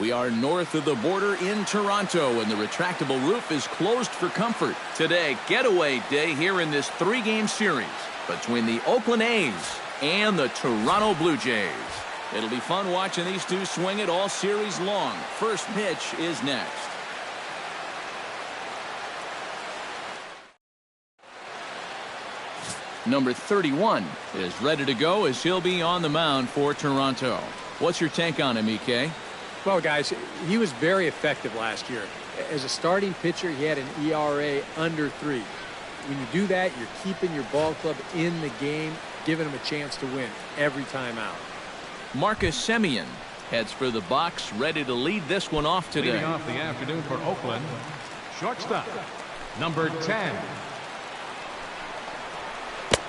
We are north of the border in Toronto, and the retractable roof is closed for comfort. Today, getaway day here in this 3-game series between the Oakland A's and the Toronto Blue Jays. It'll be fun watching these two swing it all series long. First pitch is next. Number 31 is ready to go as he'll be on the mound for Toronto. What's your take on him, EK? Well, guys, he was very effective last year. As a starting pitcher, he had an ERA under 3. When you do that, you're keeping your ball club in the game, giving him a chance to win every time out. Marcus Semien heads for the box, ready to lead this one off today. Leading off the afternoon for Oakland, shortstop, number 10.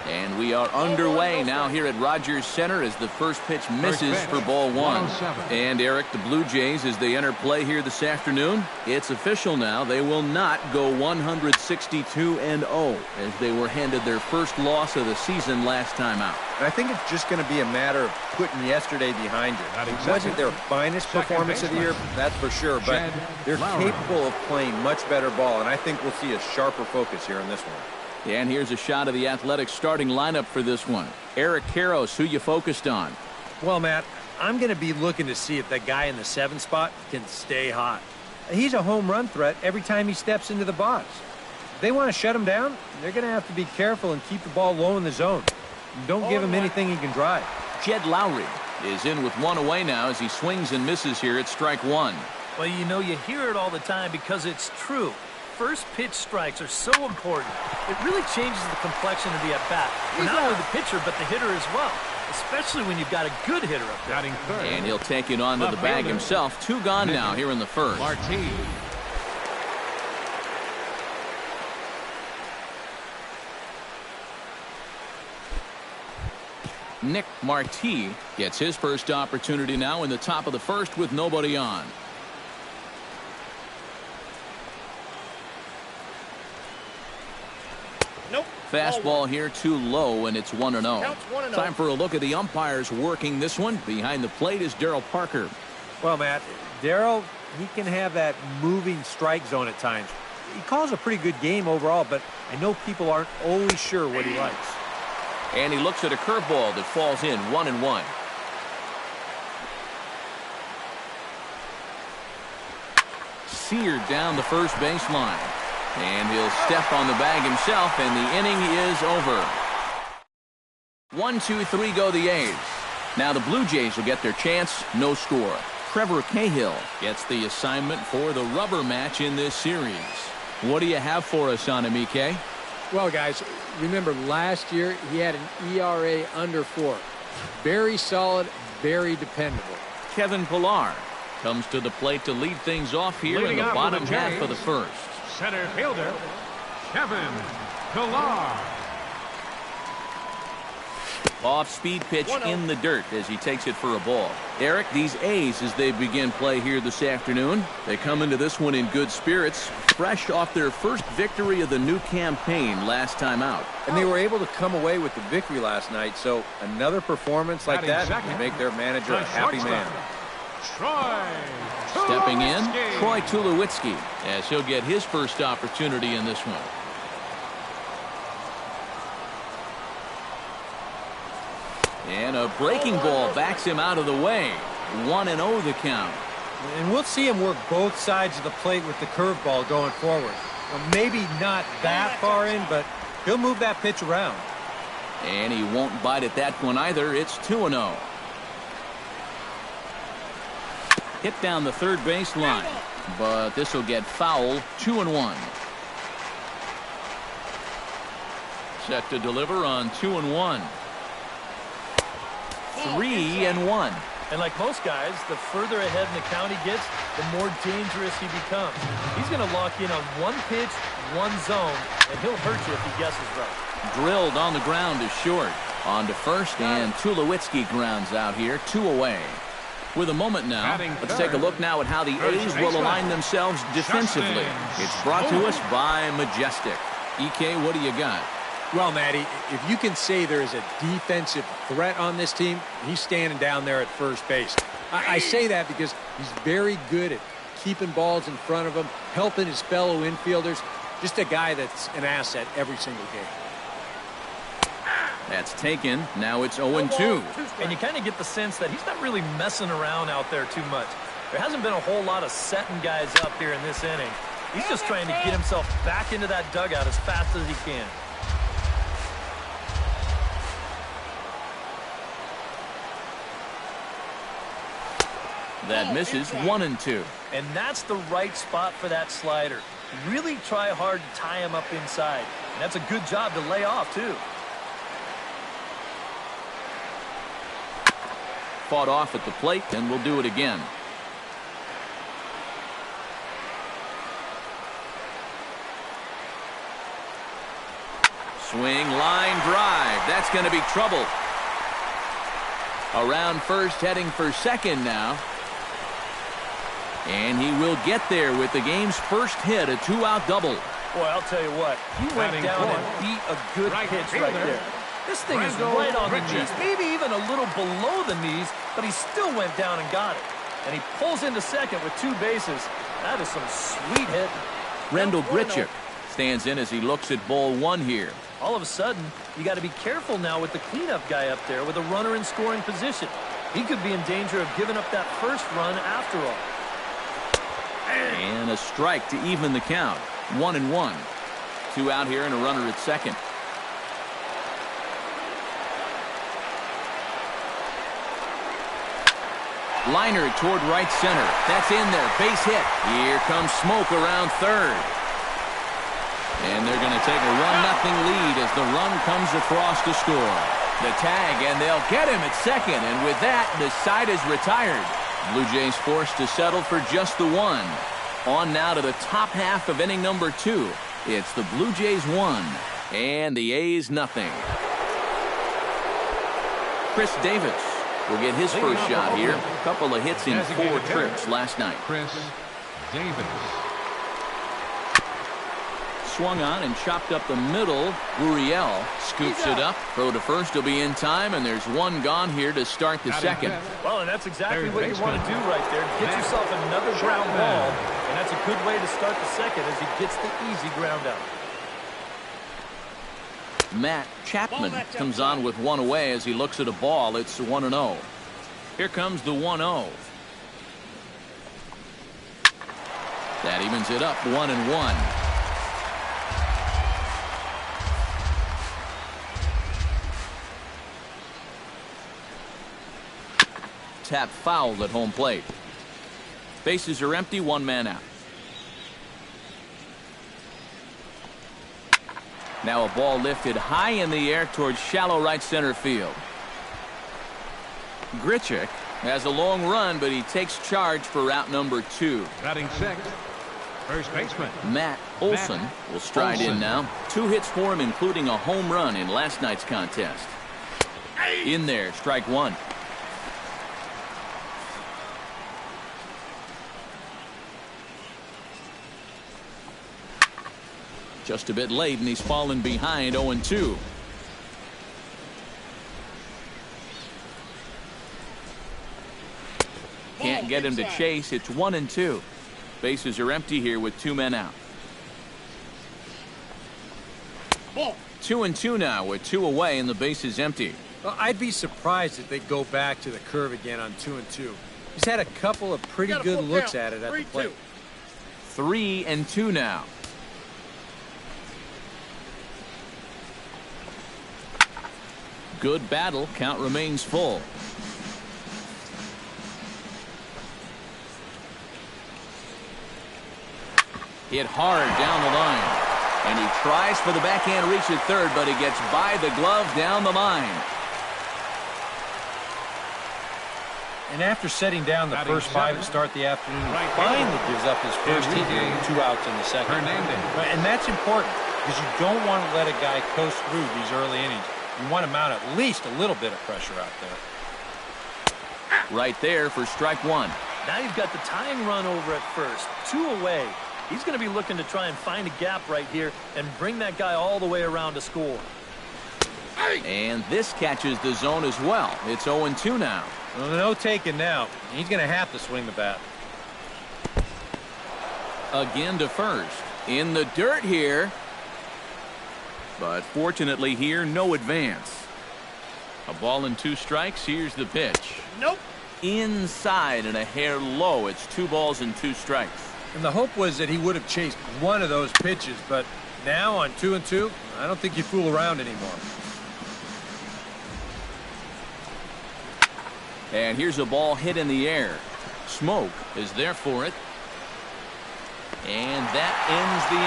And we are underway now here at Rogers Center as the first pitch misses for ball 1. And Eric, the Blue Jays, as they enter play here this afternoon, it's official now. They will not go 162-0 as they were handed their first loss of the season last time out. And I think it's just going to be a matter of putting yesterday behind you. It wasn't their finest performance of the year, that's for sure, but they're capable of playing much better ball, and I think we'll see a sharper focus here in this one. And here's a shot of the Athletics starting lineup for this one. Eric Karros, who you focused on? Well, Matt, I'm going to be looking to see if that guy in the 7th spot can stay hot. He's a home run threat every time he steps into the box. If they want to shut him down, they're going to have to be careful and keep the ball low in the zone. Don't give him anything he can drive. Jed Lowry is in with 1 away now as he swings and misses here at strike 1. Well, you know, you hear it all the time because it's true. First pitch strikes are so important. It really changes the complexion of the at-bat. For not only the pitcher, but the hitter as well. Especially when you've got a good hitter up there. And he'll take it onto the bag himself. 2 gone now here in the first. Marti. Nick Marti gets his first opportunity now in the top of the first with nobody on. Fastball here too low, and it's 1-0. Time for a look at the umpires working this one. Behind the plate is Darryl Parker. Well, Matt, Darryl, he can have that moving strike zone at times. He calls a pretty good game overall, but I know people aren't always sure what he likes. And he looks at a curveball that falls in 1-1. Seared down the first baseline. And he'll step on the bag himself, and the inning is over. 1, 2, 3 go the A's. Now the Blue Jays will get their chance. No score. Trevor Cahill gets the assignment for the rubber match in this series. What do you have for us on him, EK? Well, guys, remember last year he had an ERA under 4. Very solid, very dependable. Kevin Pillar comes to the plate to lead things off here in the bottom half of the first. Center fielder, Kevin Pillar. Off-speed pitch in the dirt as he takes it for a ball. Eric, these A's, as they begin play here this afternoon, they come into this one in good spirits, fresh off their first victory of the new campaign last time out. And they were able to come away with the victory last night, so another performance like that would make their manager a happy man. Stepping in, Troy Tulowitzki, as he'll get his first opportunity in this one. And a breaking ball backs him out of the way. 1-0 the count. And we'll see him work both sides of the plate with the curveball going forward. Well, maybe not that far in, but he'll move that pitch around. And he won't bite at that one either. It's 2-0. Hit down the third base line, but this will get foul. 2-1. Set to deliver on 2-1. 3-1. And like most guys, the further ahead in the count he gets, the more dangerous he becomes. He's going to lock in on one pitch, one zone, and he'll hurt you if he guesses right. Drilled on the ground is short. On to first, and Tulowitzki grounds out here. 2 away. With a moment now, let's take a look now at how the A's will align themselves defensively. It's brought to us by Majestic. EK, what do you got? Well, Matty, if you can say there is a defensive threat on this team, he's standing down there at first base. I say that because he's very good at keeping balls in front of him, helping his fellow infielders. Just a guy that's an asset every single game. That's taken. Now it's 0-2. And you kind of get the sense that he's not really messing around out there too much. There hasn't been a whole lot of setting guys up here in this inning. He's just trying to get himself back into that dugout as fast as he can. That misses. 1-2. And that's the right spot for that slider. Really try hard to tie him up inside. And that's a good job to lay off, too. Fought off at the plate, and we'll do it again. Swing, line drive. That's going to be trouble. Around first, heading for second now. And he will get there with the game's first hit, a two-out double. Boy, I'll tell you what. He went down and beat a good pitch right there. This thing is right on the knees, maybe even a little below the knees, but he still went down and got it. And he pulls into second with two bases. That is some sweet hit. Rendell Grichuk stands in as he looks at ball one here. All of a sudden, you got to be careful now with the cleanup guy up there with a runner in scoring position. He could be in danger of giving up that first run after all. And a strike to even the count. 1-1. Two out here and a runner at second. Liner toward right center. That's in there. Base hit. Here comes smoke around third. And they're going to take a 1-0 lead as the run comes across to score. The tag, and they'll get him at second. And with that, the side is retired. Blue Jays forced to settle for just the one. On now to the top half of inning number 2. It's the Blue Jays 1 and the A's nothing. Chris Davis will get his first shot here. A couple of hits in 4 trips last night. Chris Davis. Swung on and chopped up the middle. Gurriel scoops it up. Throw to first will be in time, and there's one gone here to start the second. Well, and that's exactly what you want to do right there. Get yourself another ground ball, and that's a good way to start the second as he gets the easy ground out. Matt Chapman comes on with one away as he looks at a ball. It's 1-0. Here comes the 1-0. That evens it up 1-1. Tap fouled at home plate. Bases are empty, one man out. Now a ball lifted high in the air towards shallow right center field. Grichuk has a long run, but he takes charge for route number 2. Batting sixth, first baseman Matt Olson will stride in now. 2 hits for him, including a home run in last night's contest. In there, strike 1. Just a bit late, and he's fallen behind 0-2. Can't get him to chase. It's 1-2. Bases are empty here with 2 men out. 2-2 now with 2 away, and the base is empty. Well, I'd be surprised if they go back to the curve again on 2-2. He's had a couple of pretty good looks at it at the plate. 3-2 now. Good battle. Count remains full. Hit hard down the line. And he tries for the backhand reach at third, but he gets by the glove down the line. And after setting down the first 5 to start the afternoon, he finally gives up his first hit here with 2 outs in the second. And that's important because you don't want to let a guy coast through these early innings. You want to mount at least a little bit of pressure out there. Right there for strike 1. Now you've got the tying run over at first. 2 away. He's going to be looking to try and find a gap right here and bring that guy all the way around to score. And this catches the zone as well. It's 0-2 now. Well, no taking now. He's going to have to swing the bat. Again to first. In the dirt here. But fortunately here, no advance. A ball and 2 strikes. Here's the pitch. Nope. Inside and a hair low. It's 2 balls and 2 strikes. And the hope was that he would have chased one of those pitches, but now on 2-2, I don't think you fool around anymore. And here's a ball hit in the air. Smoke is there for it. And that ends the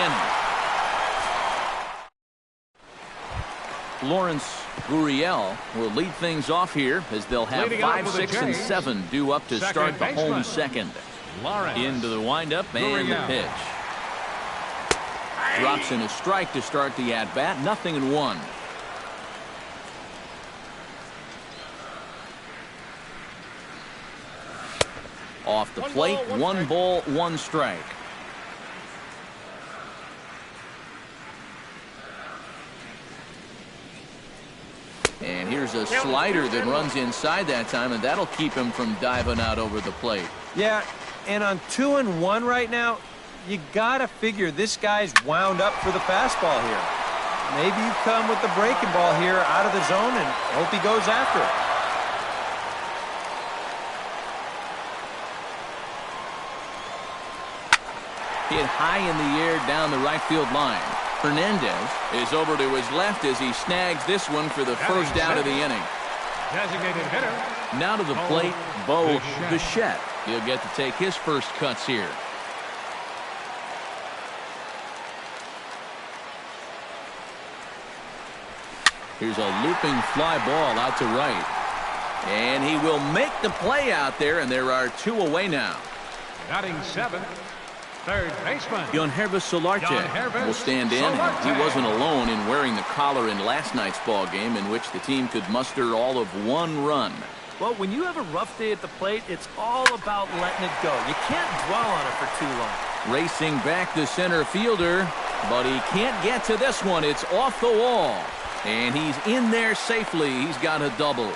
inning. Lawrence Gurriel will lead things off here as they'll have 5, 6, and 7 due up to start the home second. Into the windup and the pitch. Drops in a strike to start the at-bat. 0-1. Off the plate, 1 ball, 1 strike. And here's a slider that runs inside that time, and that'll keep him from diving out over the plate. Yeah, and on 2-1 right now, you got to figure this guy's wound up for the fastball here. Maybe you come with the breaking ball here out of the zone and hope he goes after it. Hit high in the air down the right field line. Hernandez is over to his left as he snags this one for the first out of the inning. Designated hitter. Now to the plate, Bo Bichette. He'll get to take his first cuts here. Here's a looping fly ball out to right. And he will make the play out there, and there are 2 away now. Batting 7. Third baseman. Yohannes Solarte will stand in. He wasn't alone in wearing the collar in last night's ball game, in which the team could muster all of 1 run. Well, when you have a rough day at the plate, it's all about letting it go. You can't dwell on it for too long. Racing back the center fielder, but he can't get to this one. It's off the wall. And he's in there safely. He's got a double.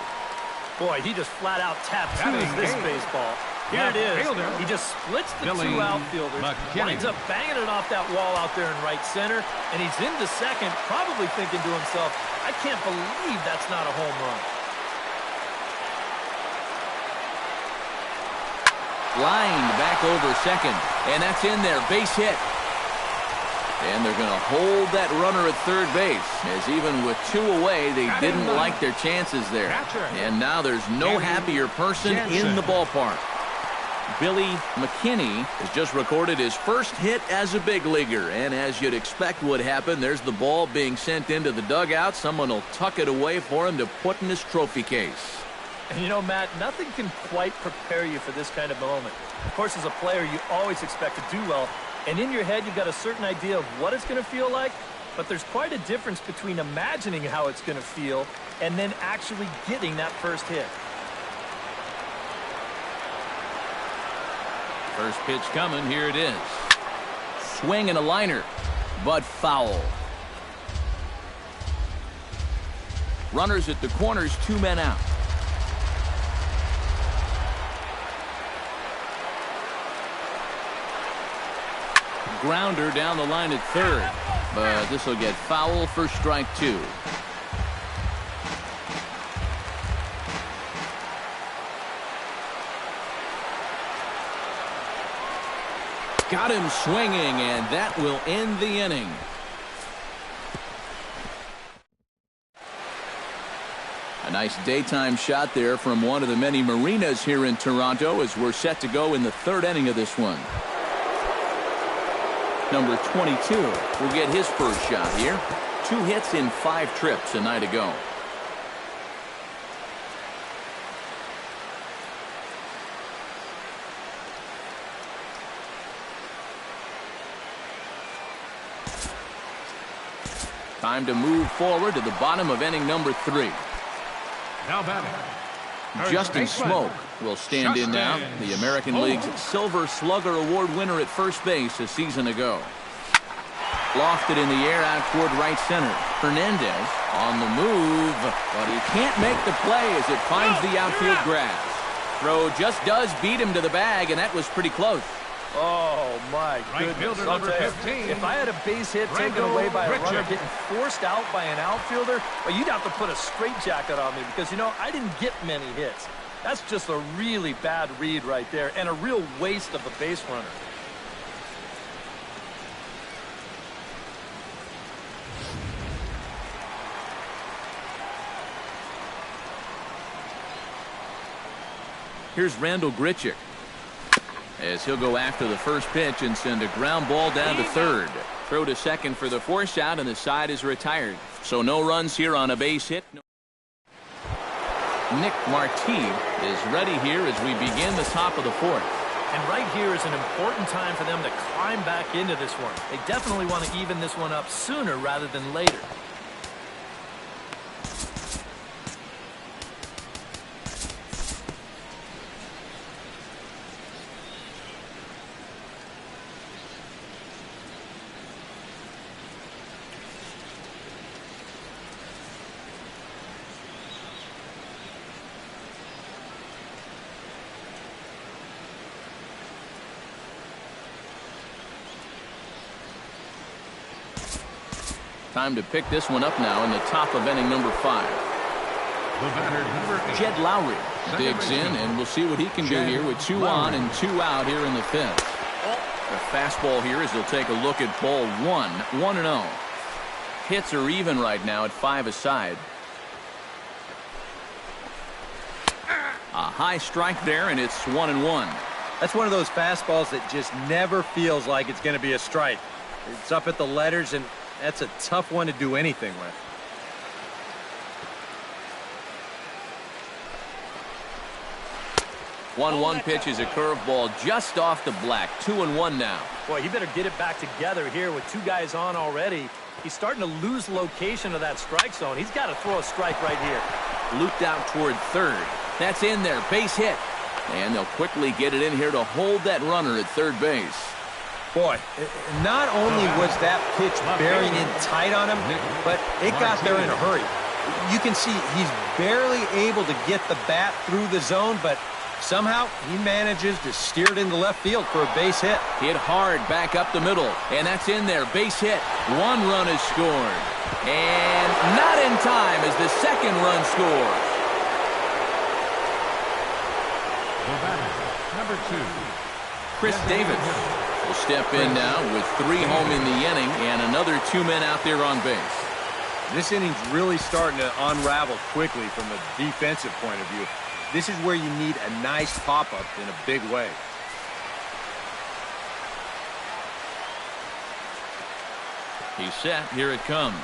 Boy, he just flat out tattoos this baseball. Here it is. He just splits the 2 outfielders, winds up banging it off that wall out there in right center, and he's into second, probably thinking to himself, I can't believe that's not a home run. Lined back over second, and that's in there. Base hit. And they're going to hold that runner at third base, as even with 2 away, they didn't like their chances there. And now there's no happier person in the ballpark. Billy McKinney has just recorded his first hit as a big leaguer, and as you'd expect would happen, there's the ball being sent into the dugout. Someone will tuck it away for him to put in his trophy case. And you know, Matt, nothing can quite prepare you for this kind of moment. Of course, as a player, you always expect to do well, and in your head, you've got a certain idea of what it's going to feel like, but there's quite a difference between imagining how it's going to feel and then actually getting that first hit. First pitch coming. Here it is. Swing and a liner, but foul. Runners at the corners, 2 men out. Grounder down the line at third, but this will get foul for strike 2. Got him swinging, and that will end the inning. A nice daytime shot there from one of the many marinas here in Toronto as we're set to go in the 3rd inning of this one. Number 22 will get his first shot here. 2 hits in 5 trips a night ago. Time to move forward to the bottom of inning number 3. Now batting. Justin Smoke will stand in now. The American League's Silver Slugger Award winner at first base a season ago. Lofted in the air out toward right center. Hernandez on the move, but he can't make the play as it finds the outfield grass. Throw just does beat him to the bag, and that was pretty close. Oh, my goodness. Fielder number 15. If I had a base hit taken away by a runner getting forced out by an outfielder, well, you'd have to put a straitjacket on me because, you know, I didn't get many hits. That's just a really bad read right there and a real waste of a base runner. Here's Randall Grichuk as he'll go after the first pitch and send a ground ball down to third. Throw to second for the force out, and the side is retired. So no runs here on a base hit. Nick Marti is ready here as we begin the top of the fourth. And right here is an important time for them to climb back into this one. They definitely want to even this one up sooner rather than later. Time to pick this one up now in the top of inning number 5. The batter, number 8. Jed Lowry digs in, and we'll see what he can do here with 2 on and 2 out here in the 5th. The fastball here as he'll take a look at ball 1, 1-0. Hits are even right now at 5 aside. A high strike there, and it's 1-1. That's one of those fastballs that just never feels like it's going to be a strike. It's up at the letters, and that's a tough one to do anything with. One pitch is a curveball just off the black. 2-1 now. Boy, he better get it back together here with 2 guys on already. He's starting to lose location of that strike zone. He's got to throw a strike right here. Looped out toward third. That's in there. Base hit. And they'll quickly get it in here to hold that runner at third base. Boy, not only was that pitch bearing in tight on him, but it got there in a hurry. You can see he's barely able to get the bat through the zone, but somehow he manages to steer it into left field for a base hit. Hit hard back up the middle, and that's in there. Base hit. 1 run is scored. And not in time as the second run scores. The batter, number 2. Chris Davis will step in now with 3 home in the inning and another 2 men out there on base. This inning's really starting to unravel quickly from a defensive point of view. This is where you need a nice pop-up in a big way. He's set. Here it comes.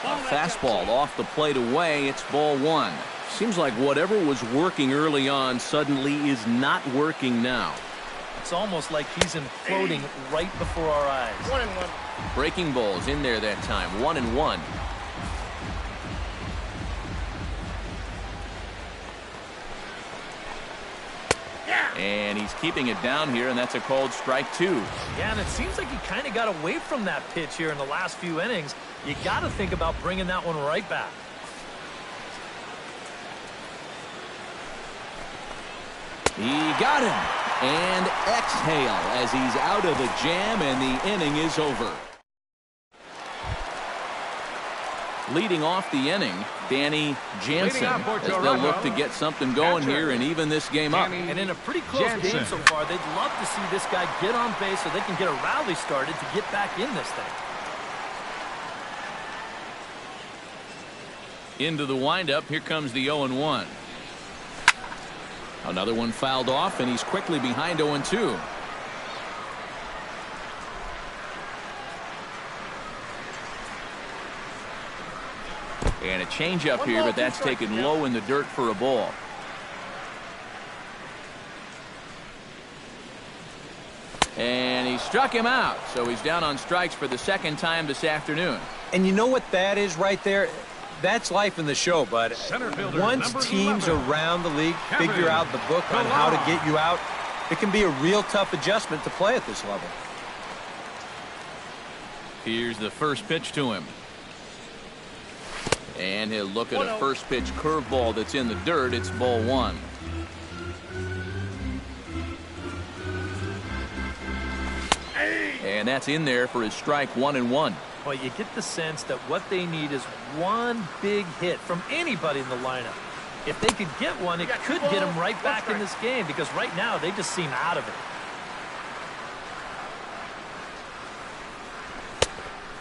A fastball off the plate away. It's ball 1. Seems like whatever was working early on suddenly is not working now. It's almost like he's imploding right before our eyes. 1-1. Breaking balls in there that time. 1-1. And he's keeping it down here, and that's a called strike 2. Yeah, and it seems like he kind of got away from that pitch here in the last few innings. You got to think about bringing that one right back. He got him. And exhale as he's out of the jam, and the inning is over. Leading off the inning, Danny Jansen, as they'll look to get something going here and even this game up. And in a pretty close game so far, they'd love to see this guy get on base so they can get a rally started to get back in this thing. Into the windup, here comes the 0-1. Another one fouled off, and he's quickly behind 0-2. And a changeup here, but that's taken low in the dirt for a ball. And he struck him out, so he's down on strikes for the second time this afternoon. And you know what that is right there? That's life in the show, bud. Once teams around the league figure out the book on how to get you out, it can be a real tough adjustment to play at this level. Here's the first pitch to him. And he'll look at a first pitch curveball that's in the dirt. It's ball one. And that's in there for his strike 1-1. Well, you get the sense that what they need is one big hit from anybody in the lineup. If they could get one, it could get them right back in this game, because right now they just seem out of it.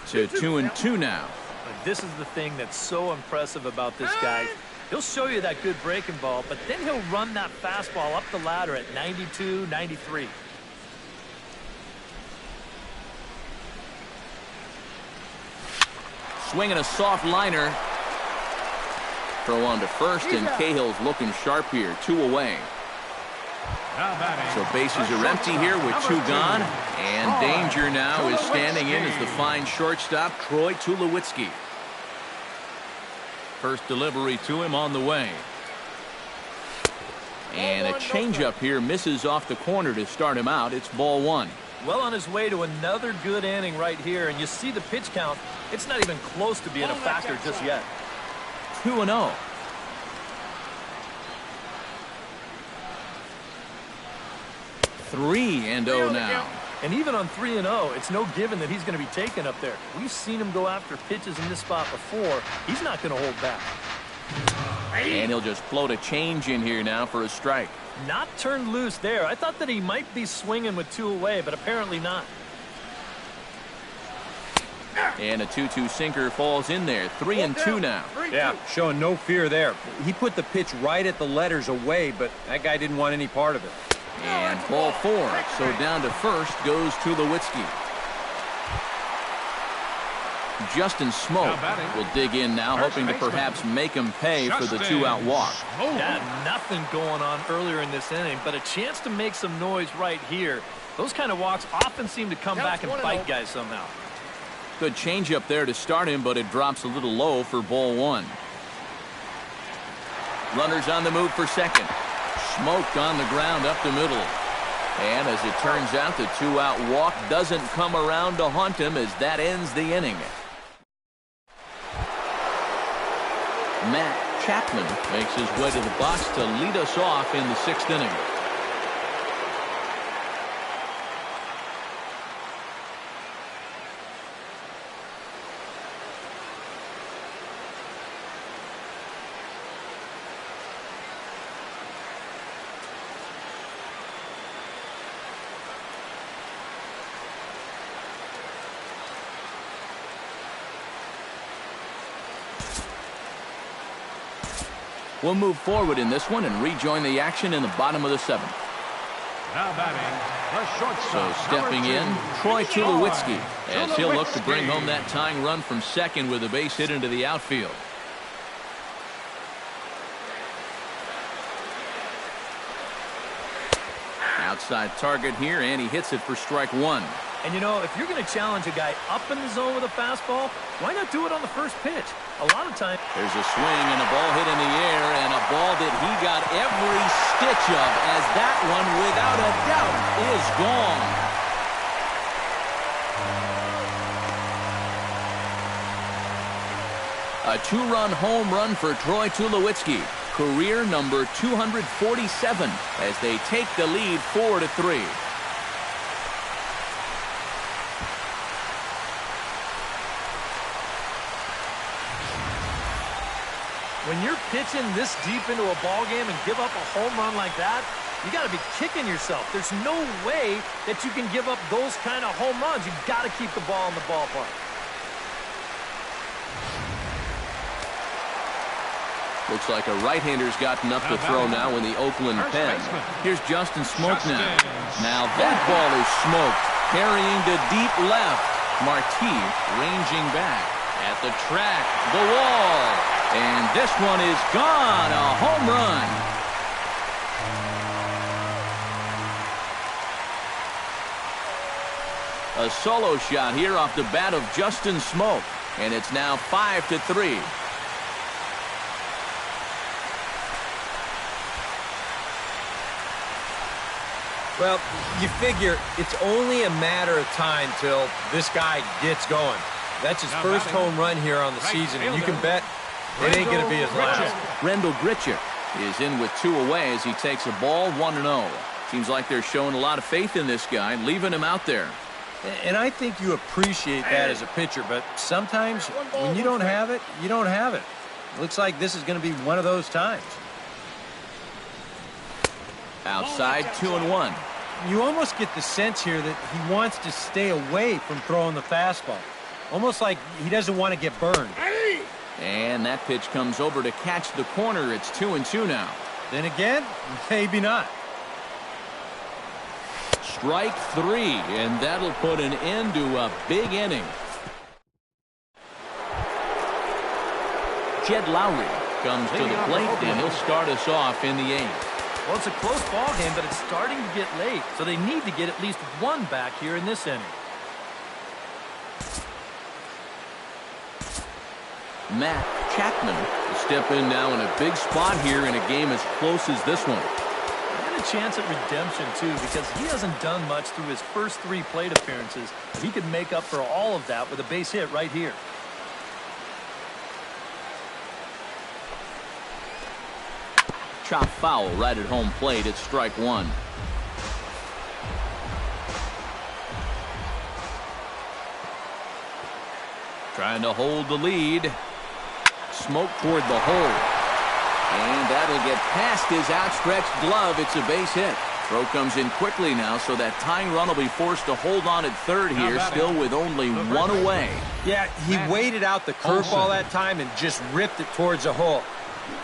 So 2-2 now. But this is the thing that's so impressive about this guy. He'll show you that good breaking ball, but then he'll run that fastball up the ladder at 92, 93. Swinging a soft liner. Throw on to first, and Cahill's looking sharp here. 2 away. So bases are empty here with 2 gone. And danger now is standing in as the fine shortstop, Troy Tulowitzki. First delivery to him on the way. And a changeup here misses off the corner to start him out. It's ball 1. Well on his way to another good inning right here, and you see the pitch count. It's not even close to being a factor just yet. 2-0. Three and 0 now. And even on 3-0, it's no given that he's going to be taken up there. We've seen him go after pitches in this spot before. He's not going to hold back. And he'll just float a change in here now for a strike. Not turned loose there. I thought that he might be swinging with 2 away, but apparently not. And a 2-2 sinker falls in there. 3-2 now. Yeah, showing no fear there. He put the pitch right at the letters away, but that guy didn't want any part of it. And ball 4. So down to first goes Tulowitzki. Justin Smoke will dig in now, hoping to perhaps make him pay for the 2-out walk. Yeah, nothing going on earlier in this inning, but a chance to make some noise right here. Those kind of walks often seem to come back and bite guys somehow. Good changeup there to start him, but it drops a little low for ball 1. Runners on the move for second. Smoked on the ground up the middle. And as it turns out, the 2-out walk doesn't come around to haunt him as that ends the inning. Matt Chapman makes his way to the box to lead us off in the 6th inning. We'll move forward in this one and rejoin the action in the bottom of the 7th. Now batting, the shortstop. So stepping in, Troy Tulowitzki, as he'll look to bring home that tying run from second with a base hit into the outfield. Outside target here, and he hits it for strike 1. And you know, if you're going to challenge a guy up in the zone with a fastball, why not do it on the first pitch? A lot of times. There's a swing and a ball hit in the air, and a ball that he got every stitch of, as that one, without a doubt, is gone. A 2-run home run for Troy Tulowitzki. Career number 247 as they take the lead 4-3. When you're pitching this deep into a ball game and give up a home run like that, you got to be kicking yourself. There's no way that you can give up those kind of home runs. You've got to keep the ball in the ballpark. Looks like a right-hander's gotten up to throw now in the Oakland pen. Here's Justin Smoke now. Now that ball is smoked. Carrying to deep left. Marti ranging back at the track, the wall. And this one is gone. A home run. A solo shot here off the bat of Justin Smoke. And it's now 5-3. Well, you figure it's only a matter of time till this guy gets going. That's his first home run here on the season, and you can bet it ain't going to be his last. Rendell Gritcher is in with 2 away as he takes a ball 1-0. Seems like they're showing a lot of faith in this guy, leaving him out there. And I think you appreciate that as a pitcher, but sometimes when you don't have it, you don't have it. Looks like this is going to be one of those times. Outside, 2-1. You almost get the sense here that he wants to stay away from throwing the fastball. Almost like he doesn't want to get burned. And that pitch comes over to catch the corner. It's 2-2 now. Then again, maybe not. Strike 3, and that'll put an end to a big inning. Jed Lowry comes to the plate, and he'll start us off in the 8th. Well, it's a close ball game, but it's starting to get late, so they need to get at least one back here in this inning. Matt Chapman will step in now in a big spot here in a game as close as this one. And a chance at redemption, too, because he hasn't done much through his first 3 plate appearances, but he could make up for all of that with a base hit right here. Chop foul right at home plate. It's strike 1. Trying to hold the lead. Smoke toward the hole. And that'll get past his outstretched glove. It's a base hit. Throw comes in quickly now, so that tying run will be forced to hold on at third here, still with only 1 away. Yeah, he waited out the curveball that time and just ripped it towards the hole.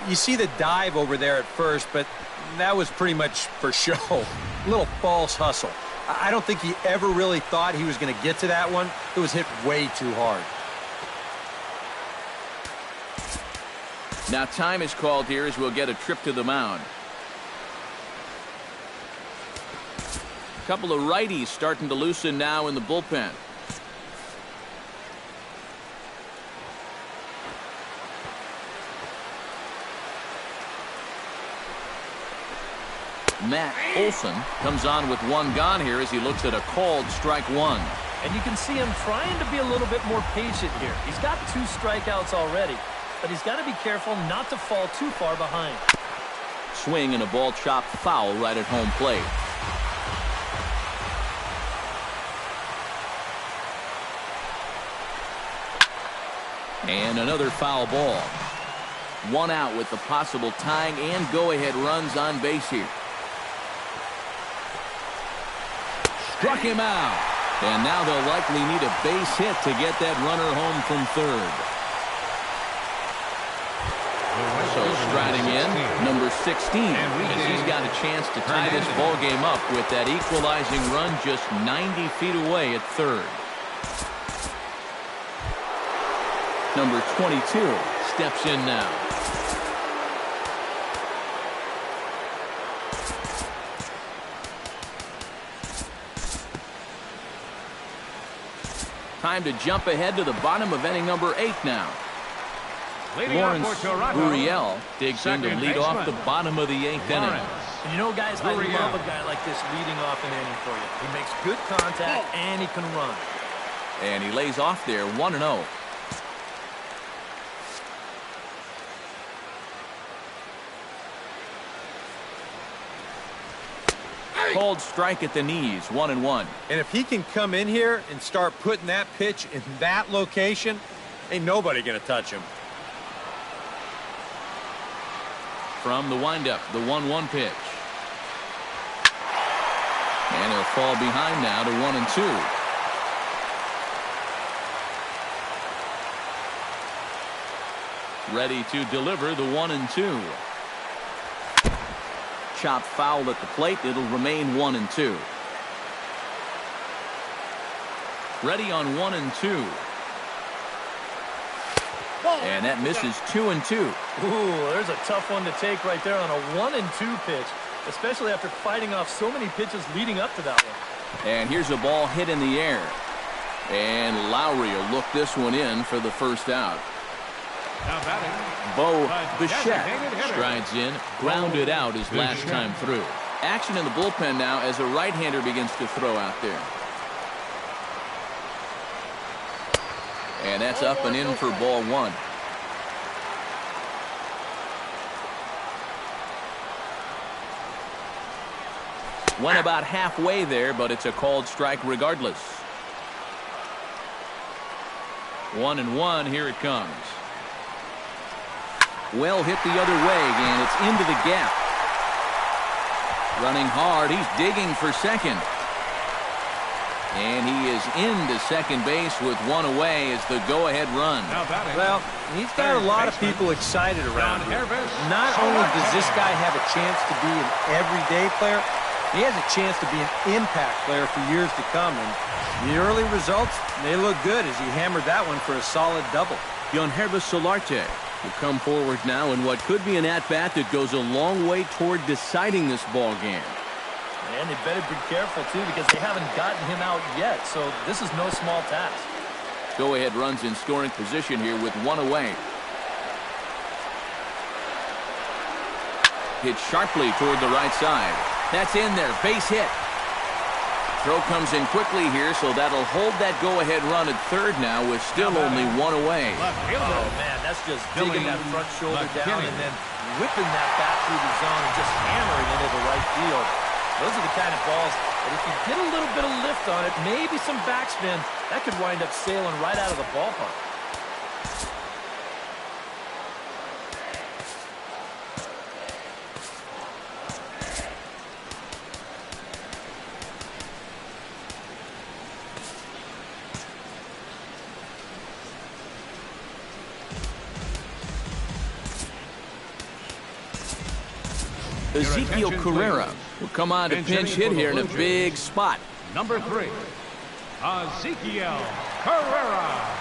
You see the dive over there at first, but that was pretty much for show. A little false hustle. I don't think he ever really thought he was going to get to that one. It was hit way too hard. Now time is called here as we'll get a trip to the mound. A couple of righties starting to loosen now in the bullpen. Matt Olson comes on with 1 gone here as he looks at a called strike 1. And you can see him trying to be a little bit more patient here. He's got 2 strikeouts already, but he's got to be careful not to fall too far behind. Swing and a ball chopped foul right at home plate. And another foul ball. 1 out with the possible tying and go-ahead runs on base here. Struck him out. And now they'll likely need a base hit to get that runner home from third. So striding in, number 16, as he's got a chance to tie this ball game up with that equalizing run just 90 feet away at third. Number 22 steps in now. Time to jump ahead to the bottom of inning number 8 now. Lawrence Gurriel digs in to lead off the bottom of the 8th inning. And you know, guys, I love a guy like this leading off an inning for you. He makes good contact and he can run. And he lays off there 1-0. Called strike at the knees, 1-1. And if he can come in here and start putting that pitch in that location, ain't nobody going to touch him. From the windup, the 1-1 pitch. And he'll fall behind now to 1-2. Ready to deliver the 1-2. Chopped foul at the plate. It'll remain 1-2. Ready on 1-2. And that misses 2-2. Ooh, there's a tough one to take right there on a 1-2 pitch, especially after fighting off so many pitches leading up to that one. And here's a ball hit in the air. And Lowry will look this one in for the first out. Bo Bichette strides in, grounded out his last time through. Action in the bullpen now as a right-hander begins to throw out there. And that's up and in for ball one. Went about halfway there, but it's a called strike regardless. 1-1, here it comes. Well hit the other way, and it's into the gap. Running hard, he's digging for second. And he is into second base with one away as the go-ahead run. Well, he's got a lot of people excited around here. Not only does this guy have a chance to be an everyday player, he has a chance to be an impact player for years to come. And the early results, they look good as he hammered that one for a solid double. Yangervis Solarte will come forward now in what could be an at-bat that goes a long way toward deciding this ball game. And they better be careful, too, because they haven't gotten him out yet. So this is no small task. Go-ahead runs in scoring position here with one away. Hit sharply toward the right side. That's in there. Base hit. Throw comes in quickly here, so that'll hold that go-ahead run at third now with still only one away. Oh, man, that's just digging that front shoulder down and then whipping that bat through the zone and just hammering into the right field. Those are the kind of balls that if you get a little bit of lift on it, maybe some backspin, that could wind up sailing right out of the ballpark. Ezekiel Carrera will come on to pinch hit here in a big spot. Number 3, Ezekiel Carrera.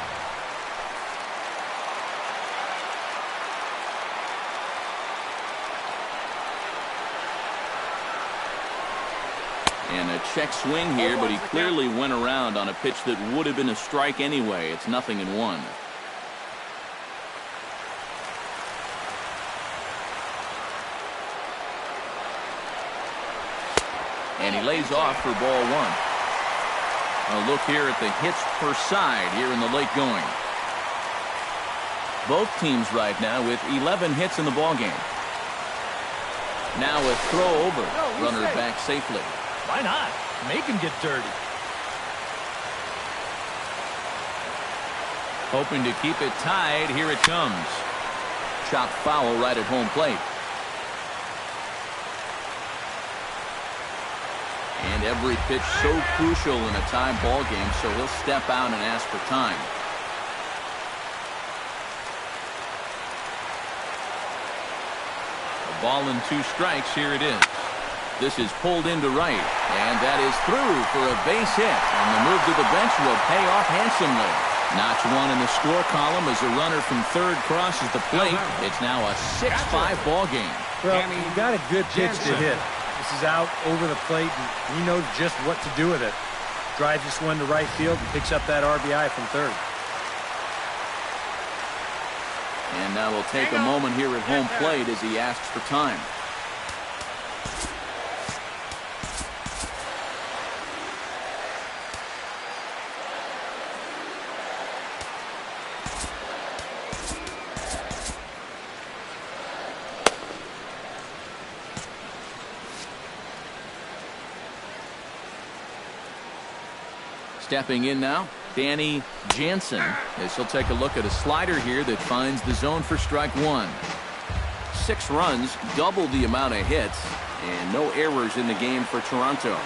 And a check swing here, but he clearly went around on a pitch that would have been a strike anyway. It's 0-1. And he lays off for ball one. A look here at the hits per side here in the late going. Both teams right now with 11 hits in the ball game. Now a throw over. Runner back safely. Why not? Make him get dirty. Hoping to keep it tied. Here it comes. Chopped foul right at home plate. And every pitch so crucial in a tie ball game, so he'll step out and ask for time. A ball and 2 strikes. Here it is. This is pulled into right, and that is through for a base hit. And the move to the bench will pay off handsomely. Notch one in the score column as a runner from third crosses the plate. It's now a 6-5 ball game. Well, he got a good pitch to hit. This is out over the plate, and he knows just what to do with it. Drives this one to right field and picks up that RBI from third. And now we'll take a moment here at home plate as he asks for time. Stepping in now, Danny Jansen, as he'll take a look at a slider here that finds the zone for strike one. 6 runs, double the amount of hits, and no errors in the game for Toronto.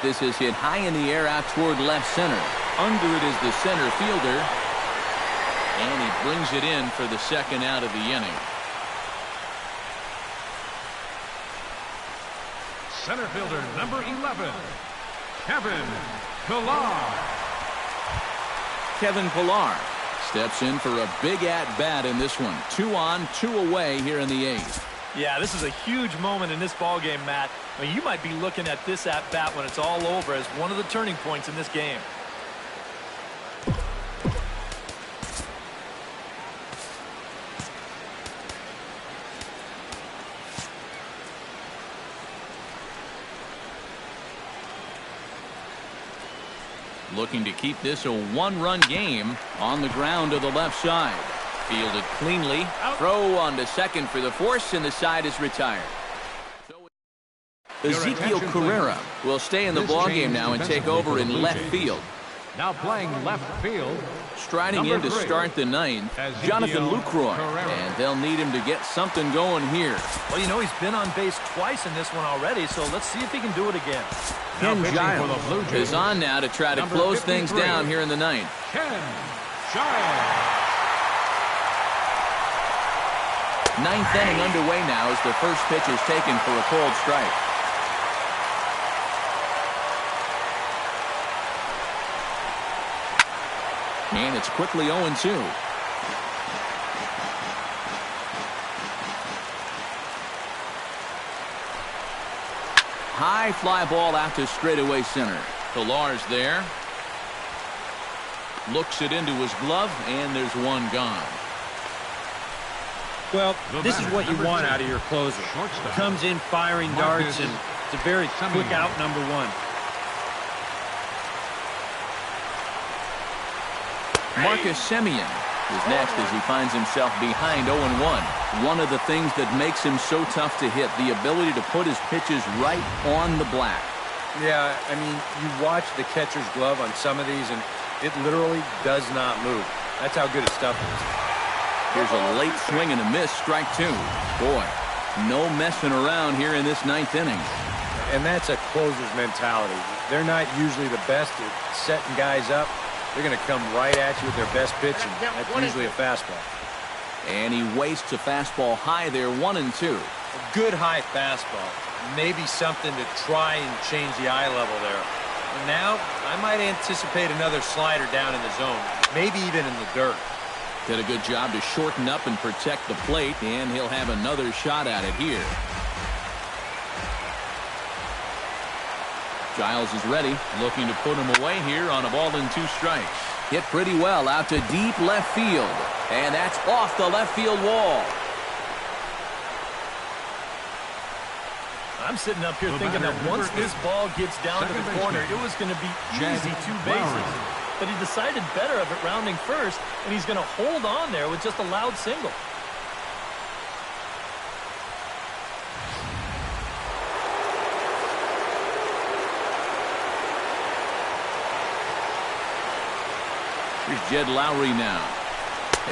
This is hit high in the air out toward left center. Under it is the center fielder, and he brings it in for the second out of the inning. Center fielder number 11, Kevin Pillar. Kevin Pillar steps in for a big at-bat in this one. 2 on, 2 away here in the 8th. Yeah, this is a huge moment in this ballgame, Matt. I mean, you might be looking at this at-bat when it's all over as one of the turning points in this game. Looking to keep this a one-run game on the ground to the left side. Fielded cleanly. Throw on to second for the force, and the side is retired. Ezekiel Carrera will stay in the ballgame now and take over in left field. Now playing left field. Striding in to start the ninth, Jonathan Lucroy. And they'll need him to get something going here. Well, you know, he's been on base twice in this one already, so let's see if he can do it again. Ken Giles is on now to try to close things down here in the ninth. Ken Giles. Ninth inning underway now as the first pitch is taken for a cold strike. And it's quickly 0-2. High fly ball out to straightaway center. Pillar's there. Looks it into his glove, and there's one gone. Well, this is what you want out of your closer. Comes in firing darts, and it's a very quick out number one. Marcus Semien is next as he finds himself behind 0-1. One of the things that makes him so tough to hit, the ability to put his pitches right on the black. Yeah, I mean, you watch the catcher's glove on some of these, and it literally does not move. That's how good his stuff is. Here's a late swing and a miss, strike two. Boy, no messing around here in this ninth inning. And that's a closer's mentality. They're not usually the best at setting guys up. They're going to come right at you with their best pitch, and that's usually a fastball. And he wastes a fastball high there, 1-2. A good high fastball. Maybe something to try and change the eye level there. And now, I might anticipate another slider down in the zone, maybe even in the dirt. Did a good job to shorten up and protect the plate, and he'll have another shot at it here. Giles is ready, looking to put him away here on a ball and 2 strikes. Hit pretty well out to deep left field, and that's off the left field wall. I'm sitting up here thinking that once this ball gets down to the corner, it was going to be easy 2 bases. But he decided better of it rounding first, and he's going to hold on there with just a loud single. Here's Jed Lowry now.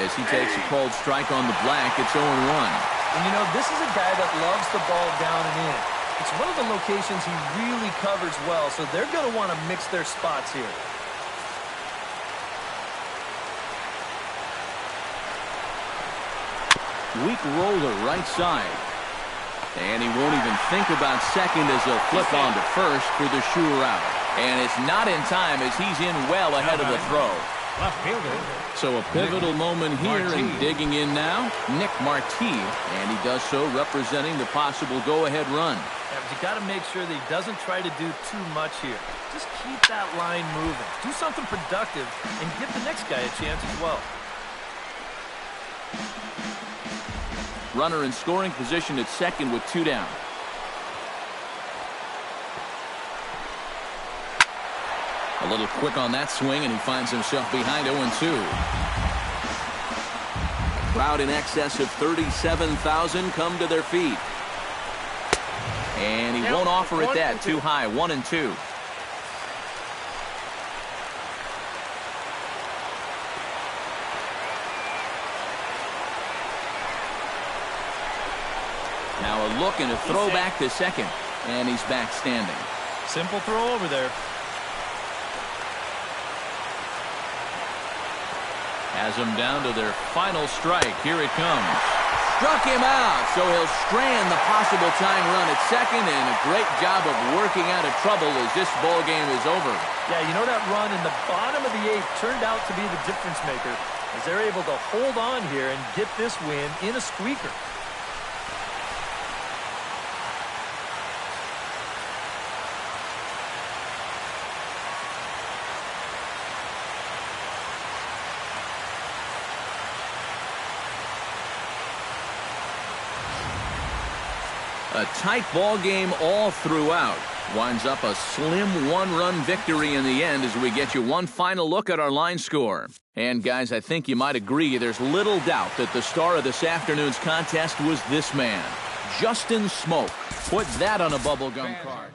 As he takes a cold strike on the black, it's 0-1. And you know, this is a guy that loves the ball down and in. It's one of the locations he really covers well, so they're going to want to mix their spots here. Weak roller right side. And he won't even think about second as he'll flip on to first for the sure out. And it's not in time as he's in well ahead of the throw. Left fielder. So a pivotal moment here, and digging in now, Nick Marti, and he does so representing the possible go-ahead run. Yeah, but you got to make sure that he doesn't try to do too much here. Just keep that line moving. Do something productive and give the next guy a chance as well. Runner in scoring position at second with 2 down. A little quick on that swing, and he finds himself behind 0-2. A crowd in excess of 37,000 come to their feet. And he won't offer it that. Too high, 1-2. Now a look and a throw back to second. And he's back standing. Simple throw over there. Has them down to their final strike. Here it comes. Struck him out, so he'll strand the possible tying run at second, and a great job of working out of trouble as this ball game is over. Yeah, you know, that run in the bottom of the 8th turned out to be the difference maker, as they're able to hold on here and get this win in a squeaker. A tight ball game all throughout. Winds up a slim one-run victory in the end as we get you one final look at our line score. And guys, I think you might agree there's little doubt that the star of this afternoon's contest was this man, Justin Smoke. Put that on a bubblegum card.